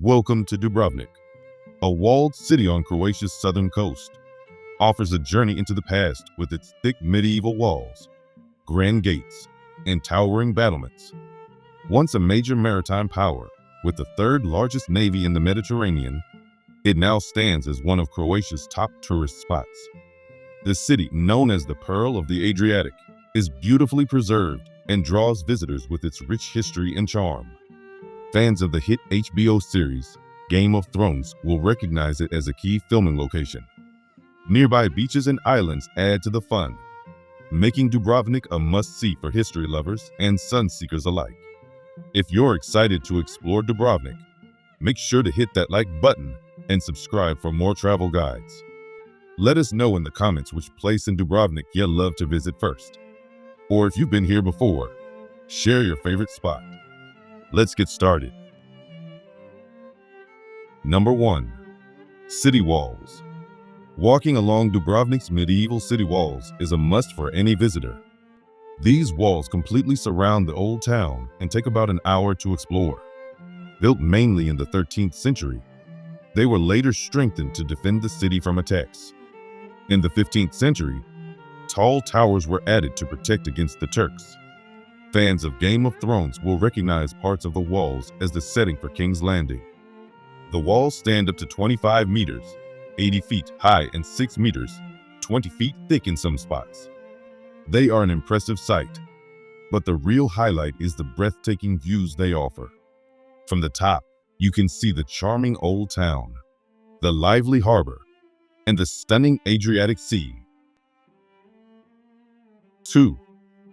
Welcome to Dubrovnik, a walled city on Croatia's southern coast. Offers a journey into the past with its thick medieval walls, grand gates, and towering battlements. Once a major maritime power with the third largest navy in the Mediterranean, it now stands as one of Croatia's top tourist spots. The city, known as the Pearl of the Adriatic, is beautifully preserved and draws visitors with its rich history and charm. Fans of the hit HBO series Game of Thrones will recognize it as a key filming location. Nearby beaches and islands add to the fun, making Dubrovnik a must-see for history lovers and sun-seekers alike. If you're excited to explore Dubrovnik, make sure to hit that like button and subscribe for more travel guides. Let us know in the comments which place in Dubrovnik you'd love to visit first. Or if you've been here before, share your favorite spot. Let's get started. Number 1. City walls. Walking along Dubrovnik's medieval city walls is a must for any visitor. These walls completely surround the old town and take about an hour to explore. Built mainly in the 13th century, they were later strengthened to defend the city from attacks. In the 15th century, tall towers were added to protect against the Turks. Fans of Game of Thrones will recognize parts of the walls as the setting for King's Landing. The walls stand up to 25 meters, 80 feet high and 6 meters, 20 feet thick in some spots. They are an impressive sight, but the real highlight is the breathtaking views they offer. From the top, you can see the charming old town, the lively harbor, and the stunning Adriatic Sea. 2.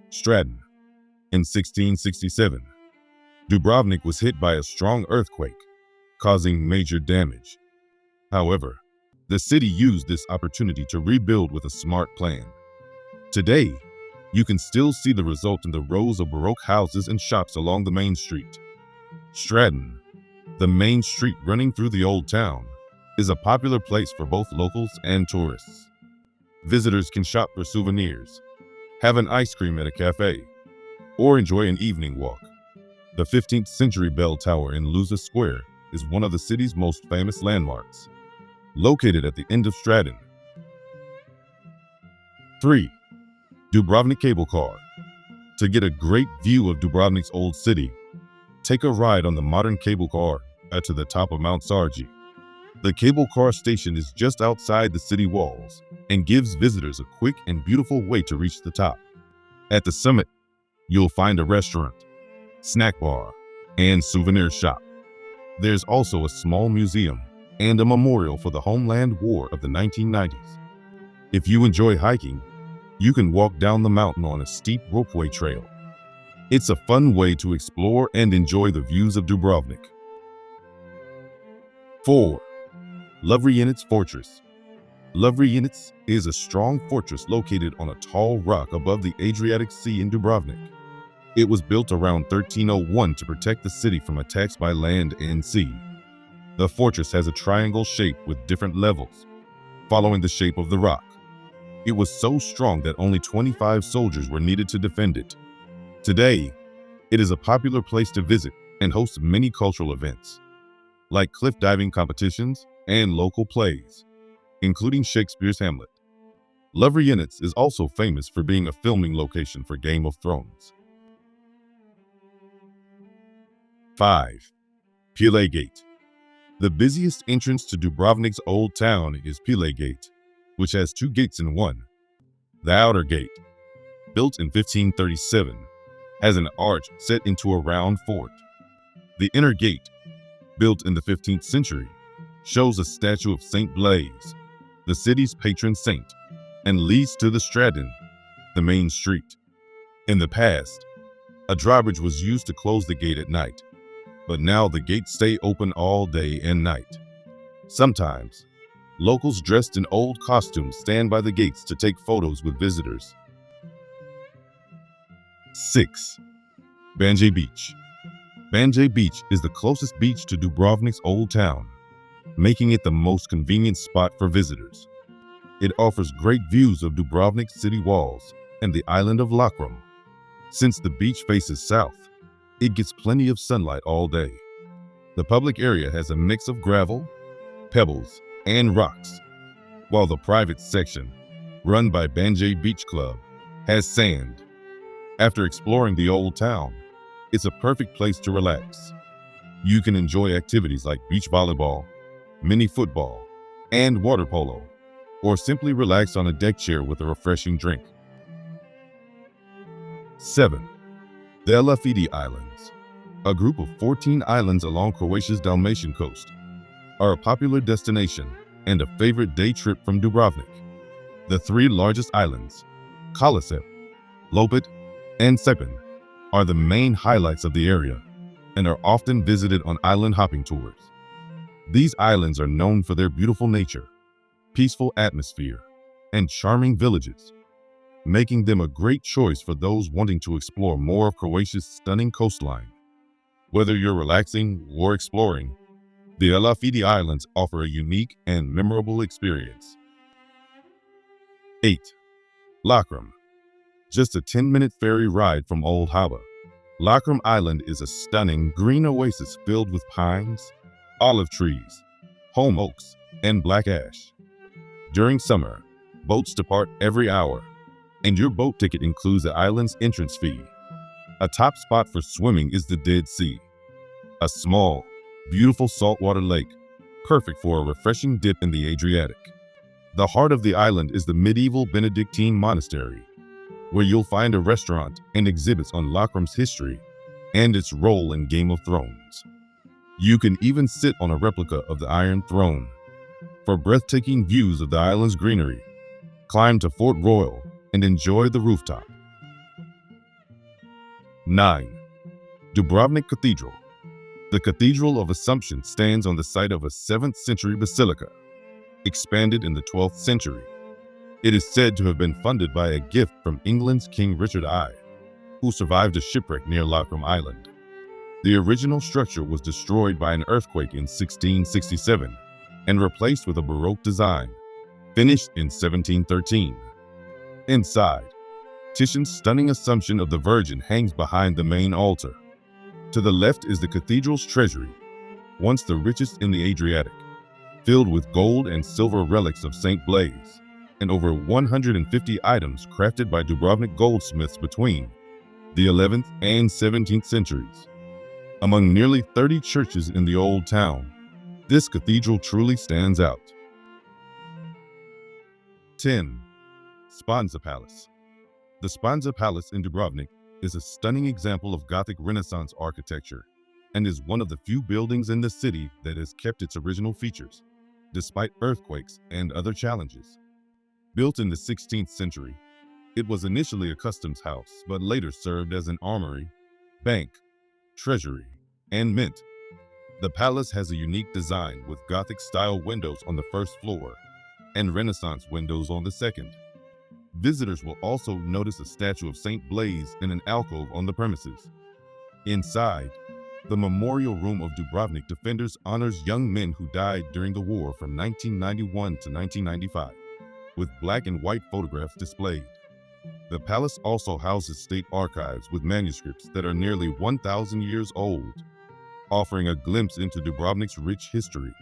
Stradun. In 1667, Dubrovnik was hit by a strong earthquake, causing major damage. However, the city used this opportunity to rebuild with a smart plan. Today, you can still see the result in the rows of baroque houses and shops along the main street. Stradun, the main street running through the old town, is a popular place for both locals and tourists. Visitors can shop for souvenirs, have an ice cream at a cafe, or enjoy an evening walk. The 15th century bell tower in Luza Square is one of the city's most famous landmarks, located at the end of Stradun. 3. Dubrovnik Cable Car. To get a great view of Dubrovnik's old city, take a ride on the modern cable car to the top of Mount Sargi. The cable car station is just outside the city walls and gives visitors a quick and beautiful way to reach the top. At the summit, you'll find a restaurant, snack bar, and souvenir shop. There's also a small museum and a memorial for the Homeland War of the 1990s. If you enjoy hiking, you can walk down the mountain on a steep ropeway trail. It's a fun way to explore and enjoy the views of Dubrovnik. 4. Lovrijenac Fortress. Lovrijenac is a strong fortress located on a tall rock above the Adriatic Sea in Dubrovnik. It was built around 1301 to protect the city from attacks by land and sea. The fortress has a triangle shape with different levels, following the shape of the rock. It was so strong that only 25 soldiers were needed to defend it. Today, it is a popular place to visit and hosts many cultural events, like cliff diving competitions and local plays, including Shakespeare's Hamlet. Lovrijenac is also famous for being a filming location for Game of Thrones. 5. Pile Gate. The busiest entrance to Dubrovnik's old town is Pile Gate, which has 2 gates in one. The outer gate, built in 1537, has an arch set into a round fort. The inner gate, built in the 15th century, shows a statue of Saint Blaise, the city's patron saint, and leads to the Stradun, the main street. In the past, a drawbridge was used to close the gate at night, but now the gates stay open all day and night. Sometimes, locals dressed in old costumes stand by the gates to take photos with visitors. 6. Banje Beach. Banje Beach is the closest beach to Dubrovnik's old town, making it the most convenient spot for visitors. It offers great views of Dubrovnik's city walls and the island of Lokrum. Since the beach faces south, it gets plenty of sunlight all day. The public area has a mix of gravel, pebbles, and rocks, while the private section, run by Banje Beach Club, has sand. After exploring the old town, it's a perfect place to relax. You can enjoy activities like beach volleyball, mini football, and water polo, or simply relax on a deck chair with a refreshing drink. 7. The Elafiti Islands, a group of 14 islands along Croatia's Dalmatian coast, are a popular destination and a favorite day trip from Dubrovnik. The three largest islands, Kolosep, Lopet, and Sepin, are the main highlights of the area and are often visited on island hopping tours. These islands are known for their beautiful nature, peaceful atmosphere, and charming villages, making them a great choice for those wanting to explore more of Croatia's stunning coastline. Whether you're relaxing or exploring, the Elafiti Islands offer a unique and memorable experience. 8. Lokrum. Just a 10-minute ferry ride from Old Harbor, Lokrum Island is a stunning green oasis filled with pines, olive trees, holm oaks, and black ash. During summer, boats depart every hour, and your boat ticket includes the island's entrance fee. A top spot for swimming is the Dead Sea, a small, beautiful saltwater lake, perfect for a refreshing dip in the Adriatic. The heart of the island is the medieval Benedictine monastery, where you'll find a restaurant and exhibits on Lokrum's history and its role in Game of Thrones. You can even sit on a replica of the Iron Throne. For breathtaking views of the island's greenery, climb to Fort Royal and enjoy the rooftop. 9. Dubrovnik Cathedral. The Cathedral of Assumption stands on the site of a 7th century basilica, expanded in the 12th century. It is said to have been funded by a gift from England's King Richard I, who survived a shipwreck near Lokrum Island. The original structure was destroyed by an earthquake in 1667 and replaced with a baroque design, finished in 1713. Inside, Titian's stunning Assumption of the Virgin hangs behind the main altar. To the left is the cathedral's treasury, once the richest in the Adriatic, filled with gold and silver relics of St. Blaise, and over 150 items crafted by Dubrovnik goldsmiths between the 11th and 17th centuries. Among nearly 30 churches in the old town, this cathedral truly stands out. 10. Sponza Palace. The Sponza Palace in Dubrovnik is a stunning example of Gothic Renaissance architecture and is one of the few buildings in the city that has kept its original features, despite earthquakes and other challenges. Built in the 16th century, it was initially a customs house, but later served as an armory, bank, treasury, and mint. The palace has a unique design with Gothic-style windows on the first floor and Renaissance windows on the second. Visitors will also notice a statue of St. Blaise in an alcove on the premises. Inside, the Memorial Room of Dubrovnik Defenders honors young men who died during the war from 1991 to 1995, with black and white photographs displayed. The palace also houses state archives with manuscripts that are nearly 1,000 years old, offering a glimpse into Dubrovnik's rich history.